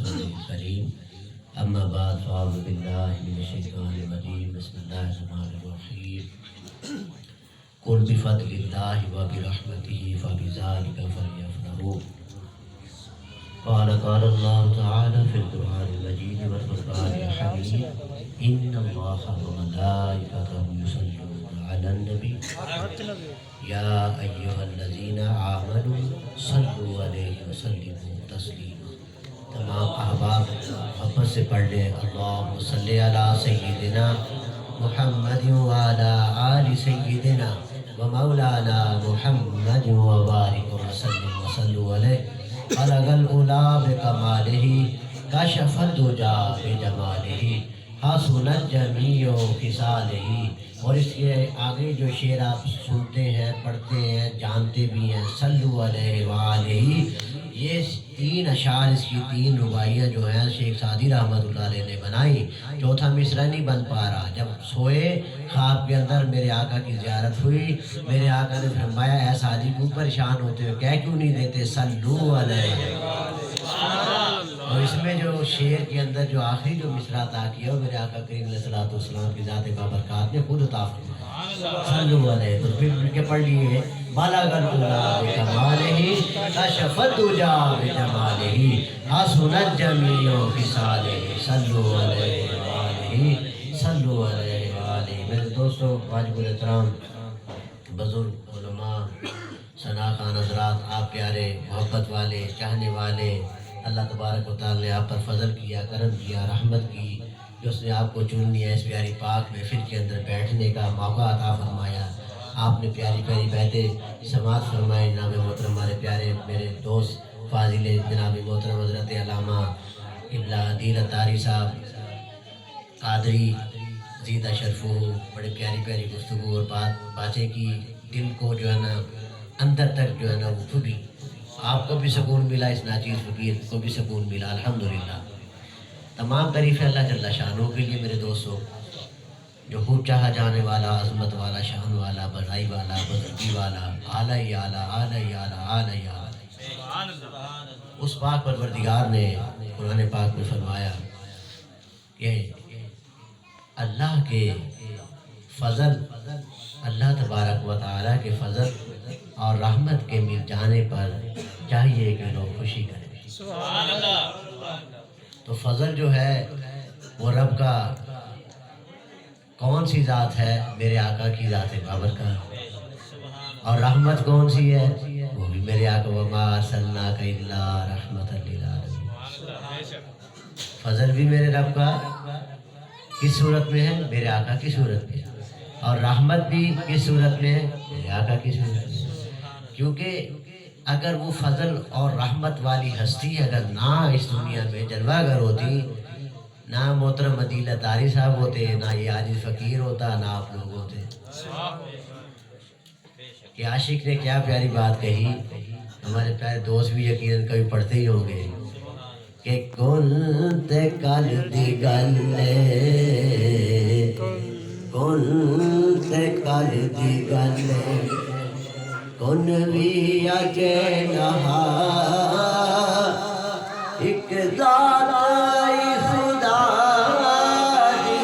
رسوله الكريم أما بعد فأعوذ بالله من الشيطان الرجيم بسم الله الرحمن الرحيم قل بفضل الله وبرحمته فبذلك فليفرحوا قال الله تعالى في القرآن المجيد والفرقان الحميد إن الله وملائكته يصلون على النبي يا أيها الذين آمنوا صلوا عليه وسلموا تسليما. تمام احباب محبت سے پڑھ لیں اللہم صلی علی سیدنا محمد وعلی آل سیدنا ومولانا محمد وبارک وسلم وصلوا علیہ بلغ العلا بکمالہ کشف الدجا بجمالہ حسنت جمیع خصالہ. اور اس کے آگے جو شعر آپ سنتے ہیں پڑھتے ہیں جانتے بھی ہیں صلو علیہ وآلہ، یہ تین اشعار اس کی تین رباعیاں جو ہیں شیخ سعدی رحمۃ اللہ علیہ نے بنائی. چوتھا مصرع نہیں بن پا رہا. جب سوئے خواب کے اندر میرے آقا کی زیارت ہوئی، میرے آقا نے فرمایا اے سعدی کیوں پریشان ہوتے ہو، کہہ کیوں نہیں دیتے صلو علیہ. اور اس میں جو شعر کے اندر جو آخری جو مصرع عطا کیا وہ میرے آقا کریم علیہ السلام کی ذات بابرکات نے خود عطا فرمایا. صلو علیہ. تو پھر مل کے پڑھ لیے بلغ العلا بکمالہ کشف الدجا بجمالہ حسنت جمیع خصالہ صلو علیہ وآلہ صلو علیہ وآلہ. میرے دوستو، واجب الاحترام بزرگ علماء ثنا خان حضرات، آپ پیارے محبت والے چاہنے والے، اللہ تبارک و تعالی نے آپ پر فضل کیا، کرم کیا، رحمت کی جو اس نے آپ کو چن لیا اس پیاری پاک محفل کے اندر بیٹھنے کا موقع عطا فرمایا. آپ نے پیاری پیاری بیتیں سماعت فرمائے. جناب محترم ہمارے پیارے میرے دوست فاضل جناب محترم حضرت علامہ قبلہ عدیل اتاری صاحب قادری زیدہ شرفو، بڑے پیاری پیاری گفتگو اور باتیں کی. دل کو جو ہے نا اندر تک جو ہے نا وہ بھی آپ کو بھی سکون ملا، اس ناچیز فقیر کو بھی سکون ملا الحمدللہ. تمام تعریفیں اللہ جل شانہ کے لیے. میرے دوستوں، جو خوب چاہا جانے والا، عظمت والا، شان والا، بڑائی والا، بزرگی والا، اعلیٰ اعلیٰ اعلیٰ اعلیٰ اعلیٰ اعلیٰ، اس پاک پروردگار نے قرآن پاک میں فرمایا کہ اللہ کے فضل، اللہ تبارک و تعالیٰ کے فضل اور رحمت کے مل جانے پر چاہیے کہ لوگ خوشی کریں. تو فضل جو ہے وہ رب کا کون سی ذات ہے؟ میرے آقا کی ذات بابرکات. اور رحمت کون سی ہے؟ وہ بھی میرے آقا وما ارسلناک الا رحمۃ للعالمین. فضل بھی میرے رب کا کس صورت میں ہے؟ میرے آقا کی صورت میں. اور رحمت بھی کس صورت میں ہے؟ میرے آقا کی صورت میں. کیونکہ اگر وہ فضل اور رحمت والی ہستی اگر نہ اس دنیا میں جلوہ گر ہوتی، نہ محترم عدیل اتاری صاحب ہوتے، نہ یہ عاجز فقیر ہوتا، نہ آپ لوگ ہوتے. کہ عاشق نے کیا پیاری بات کہی. ہمارے پیارے دوست بھی یقیناً کبھی پڑھتے ہی ہوں گے کہ کل تے کل دی گلے، کل تے کل دی گلے، کن بھی اجے نہا ایک ذات خدا دی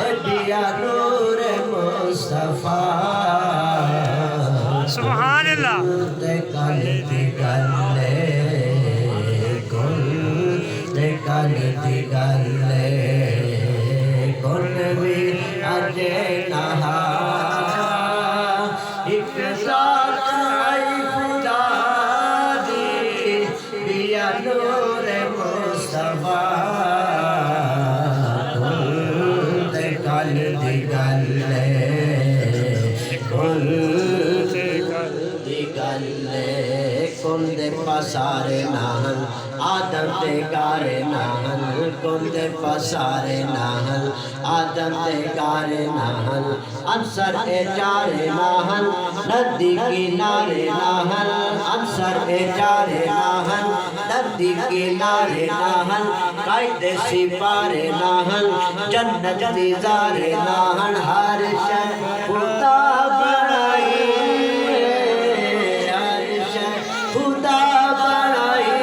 ایڈیا نور مصطفیٰ. سبحان اللہ. کل دی گلے، کل کل دی گلے، کن بھی اجے نہا ایک ذات خدا دی بیا نور مصطفیٰ. کل دی گلے، کل دی گلے، کن دے پسارے ناہن آدم دے گارے ناہن، کن دے پسارے ناہن آدم دے گارے ناہن، انصر اے چارے ناہن ندی کنارے ناہن، انصر اے چارے ناہن ندی کنارے ناہن، قائد سپارے ناہن جنت دیزارے ناہن. ہر شے خدا بنائی، ہر شے خدا بنائی،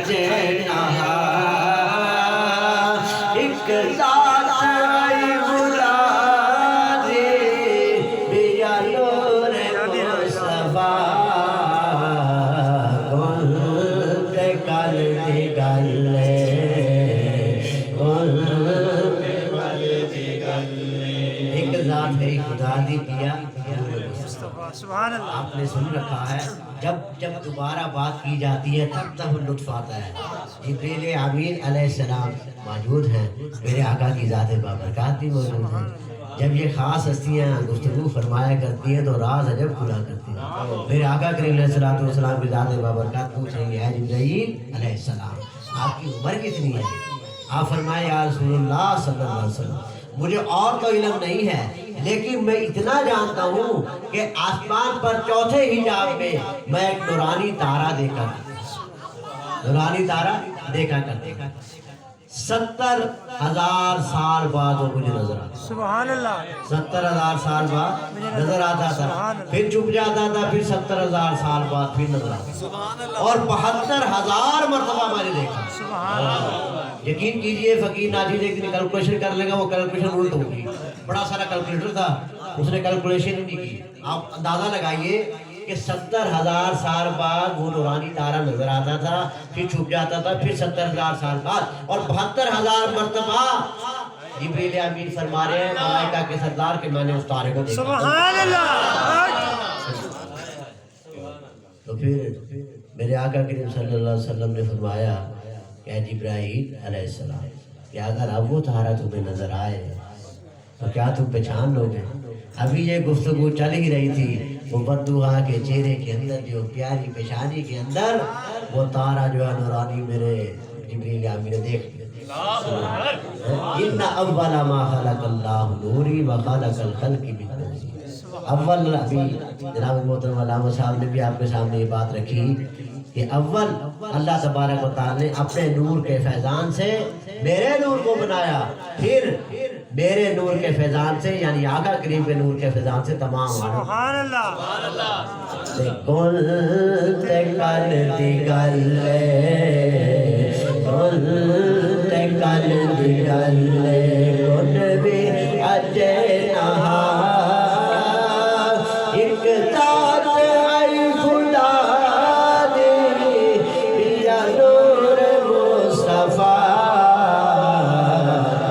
اجنہا ایک ذات آئی بلا دی بیا نور مصطفیٰ گلتے کل دی گلے گلتے کل دی گلے ایک ذات ہے خدا دی پیا سبحان اللہ. آپ نے سن رکھا ہے جب دوبارہ بات کی جاتی ہے تب لطف آتا ہے. جبریل امین علیہ السلام موجود ہیں, میرے آقا کی ذات بابرکات بھی موجود ہیں. جب یہ خاص ہستیاں گفتگو فرمایا کرتی ہیں تو راز عجب کھلا کرتی ہیں. میرے آقا کریم علیہ السلام کی ذات بابرکات پوچھ رہی ہے جبرائیل علیہ السلام آپ کی عمر کتنی ہے؟ آپ فرمائے یا رسول اللہ صلی اللہ علیہ وسلم مجھے اور تو علم نہیں ہے لیکن میں اتنا جانتا ہوں کہ آسمان پر چوتھے حجاب میں میں ایک نورانی تارہ دیکھا کرتا 70,000 سال بعد وہ مجھے نظر آتا. سبحان اللہ. 70,000 سال بعد نظر آتا تھا, پھر چھپ جاتا تھا, پھر 70,000 سال بعد پھر نظر آتا اور 72,000 مرتبہ میں نے دیکھا. یقین کیجئے فقیر ناجی ایک دن کیلکولیشن کر لے گا, وہ کیلکولیشن الٹ ہوگی. بڑا سارا کیلکولیٹر تھا, اس نے کیلکولیشن نہیں کی. آپ اندازہ لگائیے کہ 70,000 سال بعد وہ نورانی تارہ نظر آتا تھا, پھر چھپ جاتا تھا, پھر 70,000 سال بعد اور 72,000 مرتبہ جبریل امین فرما رہے ہیں ملائکہ کے سردار کہ میں نے اس تارے کو دیکھا. سبحان اللہ. تو پھر میرے آقا کریم صلی اللہ علیہ وسلم نے فرمایا کہ اے جبرائیل علیہ السلام کہ اگر اب وہ تارہ تمہیں نظر آئے تو کیا تم پہچان لو گے؟ ابھی یہ گفتگو چل ہی رہی تھی, وہ بددعا کے چہرے کے اندر جو پیاری پیشانی کے اندر وہ تارہ جو ہے نورانی میرے جبریل امین نے دیکھ لیا. ان اول ما خلق اللہ نوری وخلق الخلق من نوری. اول ابھی جناب محترم علامہ صاحب نے بھی آپ کے سامنے یہ بات رکھی کہ اول اللہ تبارک و تعالی نے اپنے نور کے فیضان سے میرے نور کو بنایا, پھر میرے نور کے فیضان سے یعنی آقا کریم کے نور کے فیضان سے تمام سبحان اللہ. گلتے کل دی گلے گلتے کل دی گلے گن بھی اجنہا ایک ذات آئی خدا دی بیا نور مصطفیٰ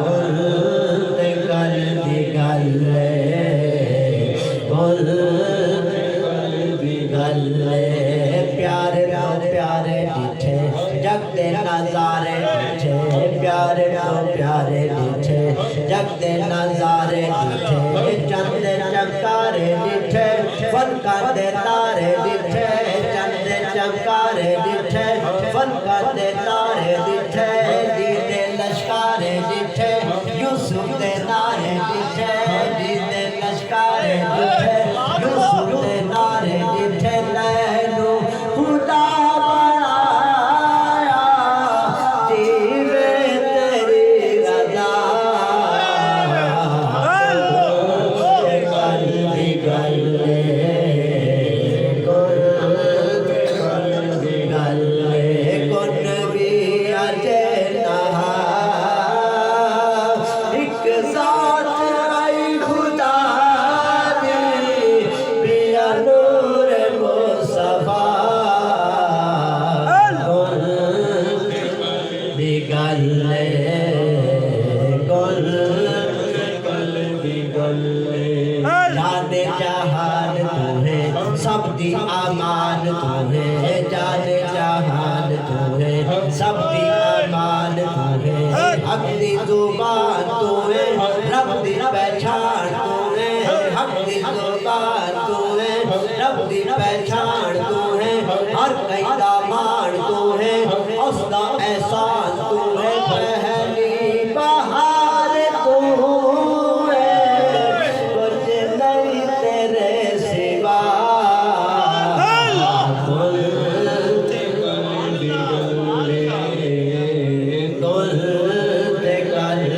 گلتے کل دی گلے گلتے گلے پیارے تو پیارے ڈٹھے جگ دے نظارے ڈٹھے پیارے تو پیارے ڈٹھے جگ دے نظارے ڈٹھے چند چمکارے ڈٹھے فلکاں دے تارے ڈٹھے چند چمکارے ڈٹھے فلکاں دے تارے ڈٹھے دیدے لشکارے ڈٹھے یوسف دے نارے ڈٹھے دیدے لشکارے ڈٹھے یوسف دے نارے ڈٹھے لینو خدا بنایا جیوے تیری رضا گلے گلے گلے کن بھی اجنہا ایک ذات آئی خدا دی بیا نور مصطفیٰ گلے گلے جان جہان تو ہے سب دی امان تو ہے جان جہان تو ہے سب دی امان تو ہے حق دی زبان تو ہے رب دی پہچان تو ہے حق دی زبان تو ہے رب دی پہچان تو ہے ہر کئی دا مان تو ہے اس دا احسان تو ہے پہلی بہار تو ہے کچھ نہیں تیرے سوا گلتے کل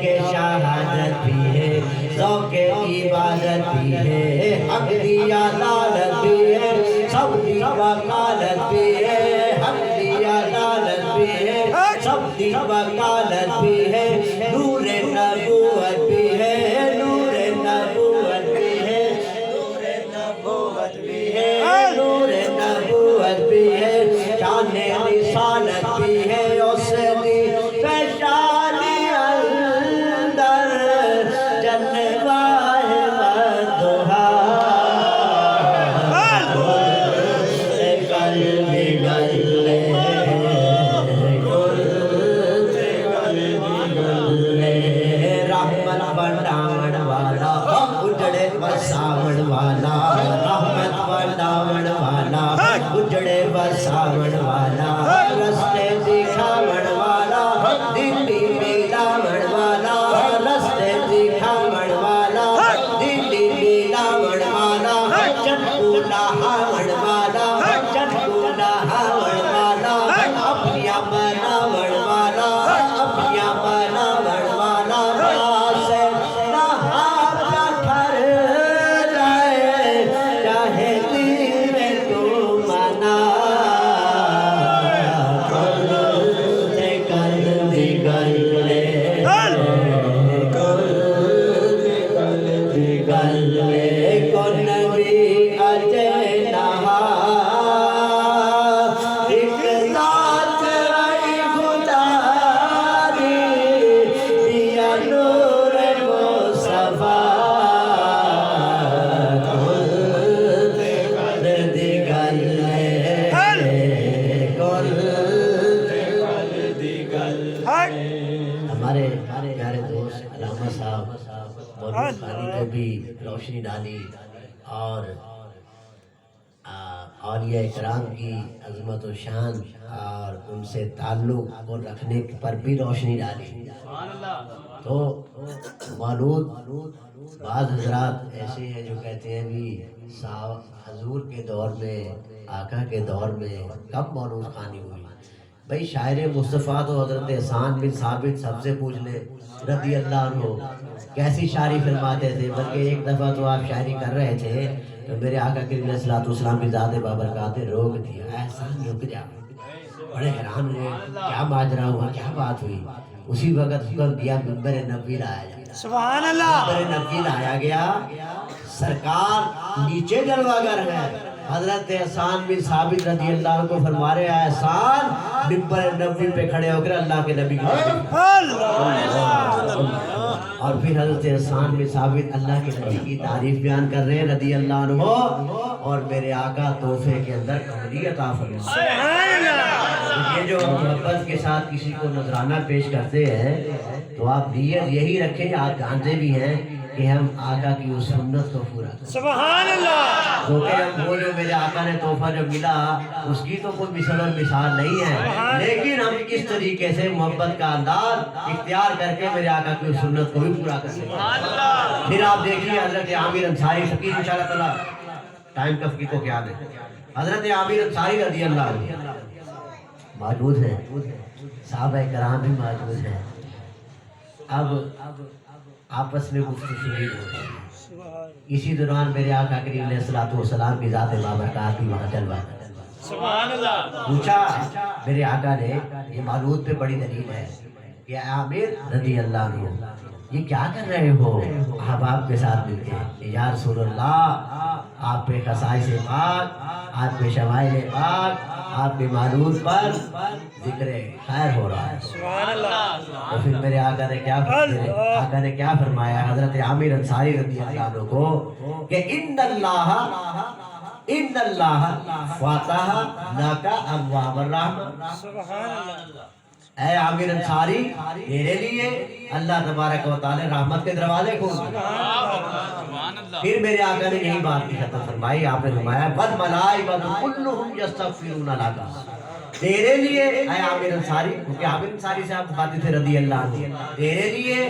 ذوق شہادت بھی ہے ذوق عبادت بھی ہے حق دی عدالت بھی ہے سب دی وکالت بھی ہے حق دی عدالت بھی ہے سب دی وکالت بھی ہے نور نبوت بھی ہے نور نبوت بھی ہے نور نبوت بھی ہے نور نبوت بھی ہے شان رسالت بھی ہے اس دی پیشانی اندر جلوہ مدحا وساون والا رحمت بناون والا اجڑے وساون والا رستے دکھاون والا دلی ملاون والا رستے دکھاون والا دلی ملاون والا چٹکو نہاون والا چٹکو نہاون والا اپنیا مناون والا اپنیا مناون والا ہمارے پیارے دوست علامہ صاحب مولوی خانی کو بھی روشنی ڈالی اور اولیاء کرام کی عظمت و شان اور ان سے تعلق کو رکھنے پر بھی روشنی ڈالی تو مولود بعض حضرات ایسے ہیں جو کہتے ہیں بھی حضور کے دور میں آقا کے دور میں کب مولود خانی ہوئی بھئی شاعر مصطفیٰ تو حضرت احسان بن ثابت سب سے پوچھ لیں رضی اللہ عنہ کیسی شاعری فرماتے تھے بلکہ ایک دفعہ تو آپ شاعری کر رہے تھے تو میرے آقا کریم علیہ السلام کی ذات بابرکات روک دیا احسان رک جا بڑے حیران ہوئے کیا ماجرا ہوا کیا بات ہوئی اسی وقت حکم دیا منبر نبوی لایا گیا سبحان اللہ منبر نبوی لایا گیا سرکار نیچے جلوہ گر ہے حضرت احسان بن ثابت رضی اللہ عنہ کو فرما رہے ہیں احسان منبر نبوی پہ کھڑے ہو کر اللہ کے نبی کی اور پھر حضرت احسان بن ثابت اللہ کے نبی کی تعریف بیان کر رہے ہیں رضی اللہ عنہ اور میرے آقا تحفے کے اندر کمری عطا فرمائے یہ جو محبت کے ساتھ کسی کو نذرانہ پیش کرتے ہیں تو آپ نیت یہی رکھیں آپ جانتے بھی ہیں کہ ہم آقا کی اس سنت کو پورا کریں سبحان اللہ کیونکہ ہم وہ جو میرے آقا نے تحفہ جو ملا اس کی تو کوئی مثل اور مثال نہیں ہے لیکن ہم کس طریقے سے محبت کا انداز اختیار کر کے میرے آقا کی اس سنت کو بھی پورا کر سکیں پھر آپ دیکھیے حضرت عامر انصاری فقیر انشاءاللہ تعالی ٹائم کا فقیر کو کیا دے حضرت عامر انصاری رضی اللہ عنہ موجود ہیں صحابہ کرام بھی موجود ہیں اب آپس میں گفتگو شروع ہو گئی اسی دوران میرے آقا کریم علیہ السلام کی ذات بابرکات بھی وہاں جلوہ سبحان اللہ پوچھا میرے آقا نے یہ مولود پہ بڑی دلیل ہے کہ عامر رضی اللہ عنہ یہ کیا کر رہے ہو احباب کے ساتھ مل کے یا رسول اللہ آپ پہ خصائص پاک آپ پہ شمائل پاک آپ کے مولود پر ذکر خیر ہو رہا ہے سبحان اللہ تو پھر میرے آقا نے کیا فرمایا حضرت عامر انصاری رضی اللہ عنہ کو کہ ان اللہ فاتح لکا ابواب الرحمہ سبحان اللہ اے عامر انصاری تیرے لیے اللہ تبارک و تعالی رحمت کے دروازے کھول دیا پھر میرے آقا نے یہی بات کی ختم فرمائی آپ نے فرمایا بد ملائکۃ کلھم یستغفرون لک تیرے لیے اے عامر انصاری کیونکہ عامر انصاری سے آپ باتیں تھے رضی اللہ عنہ تیرے لیے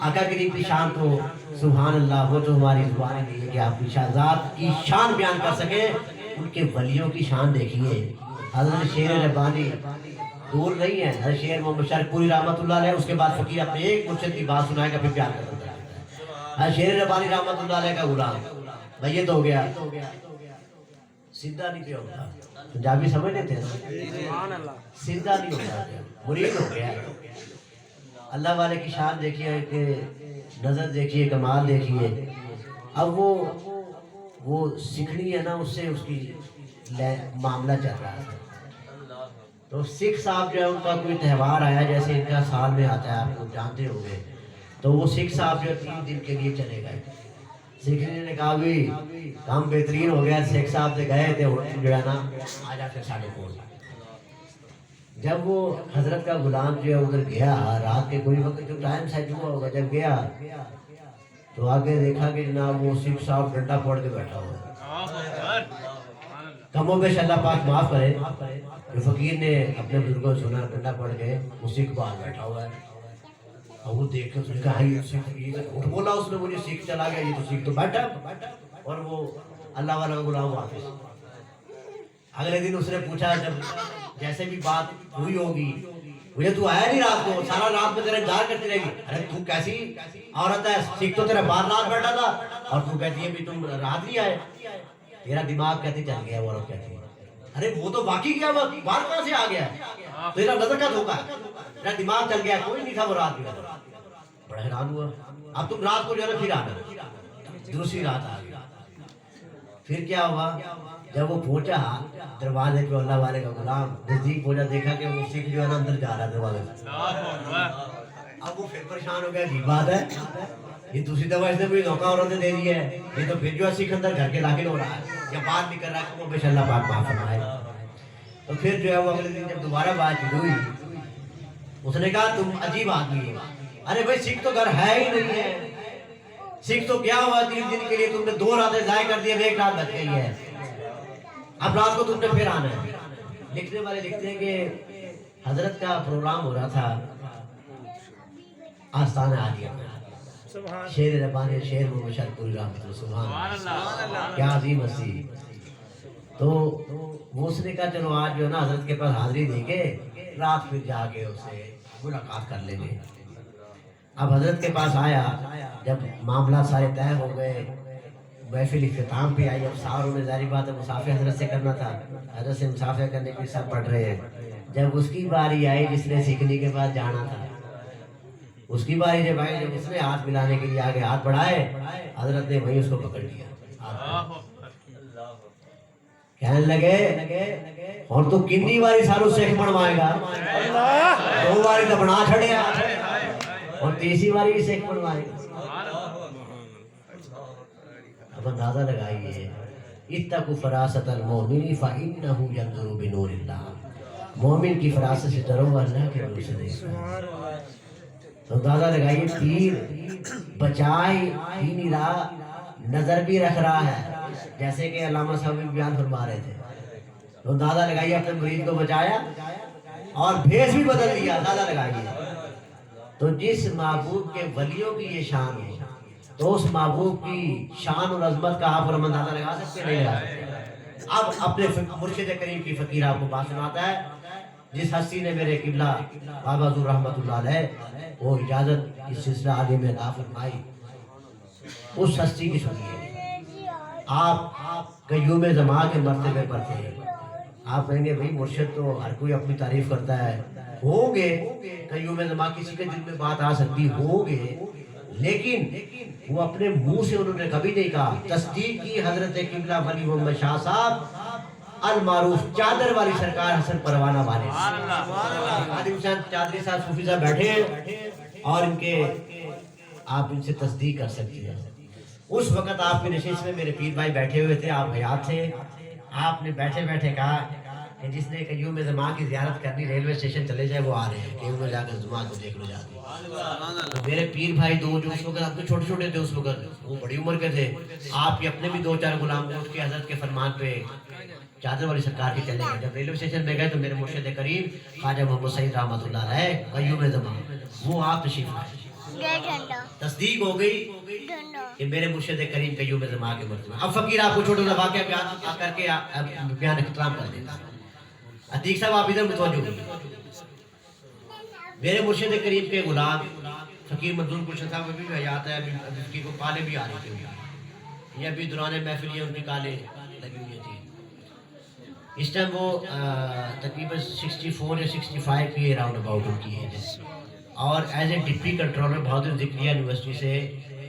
آقا کریم کی شان تو سبحان اللہ، وہ تو ہماری زبان نہیں ہے کہ آپ کی ذات کی شان بیان کر سکیں۔ ان کے ولیوں کی شان دیکھیے، حضرت شیر ربانی دور نہیں ہے، حضرت شیر محمد شرف پوری رحمۃ اللہ علیہ، اس کے بعد فقیر اپنے ایک مرشد کی بات سنائے گا پھر بیان کرتا ہے۔ حضرت شیر ربانی رحمۃ اللہ علیہ کا غلام میت ہو گیا، سیدھا نہیں پہ ہوتا، پنجابی سمجھ لیتے ہیں، سیدھا نہیں ہوتا، مرید ہو گیا۔ اللہ والے کی شان دیکھیے کہ نظر دیکھیے، کمال دیکھیے۔ اب وہ سکھنی ہے نا، اس سے اس کی معاملہ چل رہا ہے۔ تو سکھ صاحب جو ہے ان کا کوئی تہوار آیا، جیسے ان کا سال میں آتا ہے، آپ کو جانتے ہوں گے، تو وہ سکھ صاحب جو 3 دن کے لیے چلے گئے۔ سکھنی نے کہا بھی کام بہترین ہو گیا، سکھ صاحب سے گئے تھے جو ہے نا آ جاتے 4:30۔ جب وہ حضرت کا غلام جو ہے ادھر گیا، رات کے کوئی وقت جو ٹائم سیٹ ہوا ہوگا، جب گیا تو آگے دیکھا کہ جناب وہ سکھ صاحب ڈنڈا پھوڑ کے بیٹھا ہوا ہے۔ کم و بیش اللہ پاک معاف کرے، جو فقیر نے اپنے بزرگوں سے سنا ڈنڈا پھوڑ کے وہ سکھ باہر بیٹھا ہوا ہے، اور وہ دیکھ کے اس نے کہا یہ سکھ، یہ اٹھ بولا اس نے، مجھے سکھ چلا گیا، یہ تو سکھ تو بیٹھا، اور وہ اللہ والا غلام واپس۔ اگلے دن اس نے پوچھا، جب جیسے بھی بات ہوئی ہوگی، مجھے تو آیا نہیں رات کو، سارا رات میں تیرا انتظار کرتی رہے گی، ارے تو کیسی عورت ہے، سکھ تو تیرا بار رات بیٹھا تھا اور تو کہتی ہے بھی تم رات نہیں آئے، تیرا دماغ کہتے چل گیا۔ وہ عورت کہتی ہے ارے وہ تو واقعی گیا، وہ بار کہاں سے آ گیا، تیرا نظر کا دھوکا، تیرا دماغ چل گیا، کوئی نہیں تھا وہ رات میں۔ بڑا حیران ہوا، اب تم رات کو جو ہے پھر آنا، دوسری رات آ گئی۔ پھر کیا ہوا، جب وہ پہنچا دروازے پہ، اللہ والے کا غلام نزدیک پہنچا، دیکھا کہ وہ سکھ جو ہے نا اندر جا رہا ہے دروازے سے۔ اب وہ پھر پریشان ہو گیا، عجیب بات ہے، یہ دوسری دفعہ اس نے کوئی دھوکہ عورتیں دے دی ہے، یہ تو پھر جو ہے سکھ اندر گھر کے داخل ہو رہا ہے یا بات نہیں کر رہا ہے، بے اللہ پاک معاف فرمائے۔ تو پھر جو ہے وہ اگلے دن جب دوبارہ بات ہوئی، اس نے کہا تم عجیب آدمی ہے، ارے بھائی سکھ تو گھر ہے ہی نہیں ہے، سکھ تو کیا ہوا 3 دن کے لیے تم نے 2 راتیں ضائع کر دی، 1 رات بچ گئی ہے، اب رات کو تم نے پھر آنا ہے۔ لکھنے والے لکھتے ہیں کہ حضرت کا پروگرام ہو رہا تھا آستانہ عالیہ میں، شیر ربانی شیر محمد شرف پوری رحمۃ اللہ، سبحان اللہ، کیا عظیم ہستی۔ تو وہ اس نے کہا چلو آج جو ہے نا حضرت کے پاس حاضری دے کے رات پھر جا کے اس سے ملاقات کر لیں گے۔ اب حضرت کے پاس آیا، جب معاملات سارے طے ہو گئے، محفل اختتام پہ آئی، اب ساروں نے ظاہری بات ہے مسافر حضرت سے کرنا تھا، حضرت سے مسافر کرنے کے سب پڑھ رہے ہیں۔ جب اس کی باری آئی جس نے سکھنی کے پاس جانا تھا، اس کی باری جب آئی، جب اس نے ہاتھ ملانے کے لیے آگے ہاتھ بڑھائے، حضرت نے وہیں اس کو پکڑ لیا، کہنے لگے اور تو کتنی باری ساروں سکھ بنوائے گا، 2 باری تو بنا چھڑیا اور تیسری باری بھی سکھ بنوائے گا۔ اب اندازہ لگائیے، اتقوا فراست المؤمن فإنہ ینظر بنور اللہ، مومن کی فراست سے ڈرو، اللہ کے نور سے دیکھنا۔ تو اندازہ لگائیے، تیر بچائے ہی نہیں رہا، نظر بھی رکھ رہا ہے، جیسے کہ علامہ صاحب بھی بیان فرما رہے تھے۔ تو اندازہ لگائیے، اپنے مرید کو بچایا اور بھیس بھی بدل دیا، اندازہ لگائیے۔ تو جس محبوب کے ولیوں کی یہ شان ہے، تو اس محبوب کی شان اور عظمت کا آپ اور ہم اندازہ لگا سکتے نہیں لگا سکتے۔ اب اپنے مرشد کریم کی فقیر آپ کو بات سناتا ہے، جس ہستی نے میرے قبلہ بابا حضور رحمۃ اللہ علیہ وہ اجازت اس سلسلہ عالیہ میں عطا فرمائی، اس ہستی کی سنیے۔ آپ قیوم زمان کے مرتبے پر تھے، آپ کہیں گے بھائی مرشد تو ہر کوئی اپنی تعریف کرتا ہے، ہوں گے قیوم زمان کسی کے دل میں بات آ سکتی، ہوں گے، لیکن وہ اپنے منہ سے انہوں نے کبھی نہیں کہا۔ تصدیق کی حضرت قبلہ ولی محمد شاہ صاحب المعروف چادر والی سرکار حسن پروانہ والے، عالم حسین چادری صاحب صوفی صاحب بیٹھے ہیں اور ان کے آپ ان سے تصدیق کر سکتے ہیں۔ اس وقت آپ کی نشست میں میرے پیر بھائی بیٹھے ہوئے تھے، آپ حیات تھے، آپ نے بیٹھے بیٹھے کہا کہ جس نے قیوم زمان کی زیارت کرنی ریلوے اسٹیشن چلے جائے، وہ آ رہے ہیں، قیوم میں جا کر زمان کو دیکھ لو جا کے۔ میرے پیر بھائی 2 جو اس وقت آپ کے چھوٹے چھوٹے تھے، اس وقت وہ بڑی عمر کے تھے، آپ کے اپنے بھی 2-4 غلام تھے، اس کے حضرت کے فرمان پہ چادر والی سرکار کی چلے گئے۔ جب ریلوے اسٹیشن میں گئے تو میرے مرشد کریم خواجہ محمد سعید رحمۃ اللہ علیہ قیوم زمان وہ آپ تشریف لائے، تصدیق ہو گئی کہ میرے مرشد کریم قیوم زمان کے مرتبہ. اب فقیر آپ کو چھوٹا سا واقعہ بیان کر کے بیان اختتام کر دیتا. عتیق صاحب آپ ادھر متوجہ ہوئے. میرے مرشد کریم کے غلام فقیر منظور گلشن صاحب ابھی بھی حیات ہے, ابھی کو کالے بھی آ رہی تھی. یہ ابھی دوران محفل یہ ان کی کالے لگی ہوئی تھی. اس ٹائم وہ تقریباً 64 یا 65 کی راؤنڈ اباؤٹ ان کی ہے, اور as a deputy controller Bahadur Zakariya university سے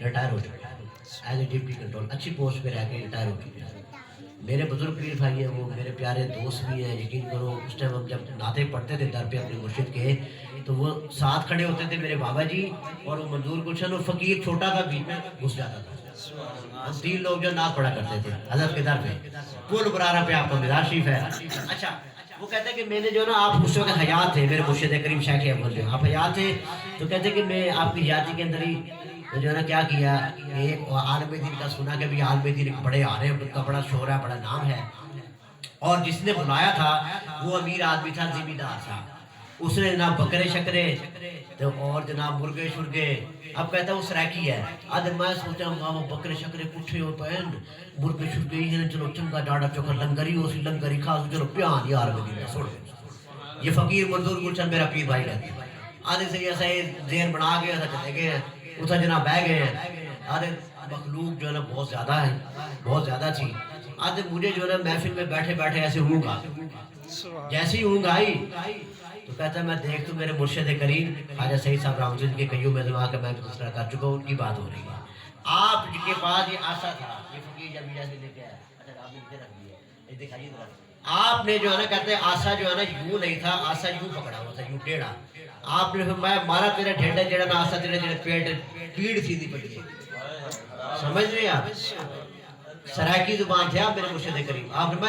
ریٹائر ہو چکا ہے. ایز اے ڈپٹی کنٹرول اچھی پوسٹ پہ رہ کے ریٹائر ہو چکے ہیں. میرے بزرگ پیر بھائی ہیں, وہ میرے پیارے دوست بھی ہیں. یقین کرو اس ٹائم ہم جب نعتیں پڑھتے تھے در پہ اپنے مرشد کے, تو وہ ساتھ کھڑے ہوتے تھے میرے بابا جی اور وہ منظور گلشن, اور فقیر چھوٹا تھا بیچ میں گھس جاتا تھا. ہم 3 لوگ جو نعت پڑھا کرتے تھے حضرت کے در پہ. پل برارہ پہ آپ کا مزار شریف ہے. اچھا وہ کہتے ہیں کہ میں نے جو نا, آپ اس وقت حیات تھے میرے مرشد کریم شیخ احمد جو آپ حیات تھے, تو کہتے ہیں کہ میں آپ کی یادی کے اندر ہی جو ہے نا کیا کیا, ایک عالم دین کا سنا کہ بھی عالم دین ایک بڑے آرے, ان کا بڑا شہرہ بڑا نام ہے, اور جس نے بلایا تھا وہ امیر آدمی تھا, زمیندار تھا. اس نے جناب بکرے شکرے اور جناب مرغے شرگے, اب کہتا ہے وہ سریکی ہے. آدھر میں سوچا وہ بکرے شکرے پٹھے ہو پہن مرغے شرگے ہی ہیں, چلو چنگا ڈاڑا چوکر لنگری ہو سی لنگری کھا, چلو پیان یار مدینہ سوڑ. یہ فقیر منظور گلشن میرا پیر بھائی کہتے ہیں. آدھے سے ایسا ذہن بنا گیا تھا, چلے گئے ہیں اتھا جناب بہ گئے ہیں. آدھے مخلوق جو ہے نا بہت زیادہ ہے, بہت زیادہ تھی. آدھے مجھے جو ہے نا محفل میں بیٹھے بیٹھے ایسے اونگ آ, جیسی اونگ آئی تو کہتا ہے میں دیکھ تو میرے مرشد کریم خواجہ سعید صاحب رحمۃ اللہ کے قیوم زمان کا میں تذکرہ کر چکا ہوں, ان کی بات ہو رہی ہے. آپ کے پاس یہ آسا تھا, یہ فقیر جب ایسے لے کے آیا, اچھا آپ نے ادھر رکھ دیا, یہ دکھائیے ذرا. آپ نے جو ہے نا کہتے ہیں آسا جو ہے نا یوں نہیں تھا, آسا یوں پکڑا ہوا تھا, یوں ٹیڑھا. آپ نے فرمایا مارا تیرا ڈھیڈا جڑا نا آسا تیرا جڑا پیٹ پیڑ سیدھی پڑی ہے. سمجھ رہے ہیں آپ, سرائکی زبان تھے آپ میرے مرشد کریم. آپ فرمایا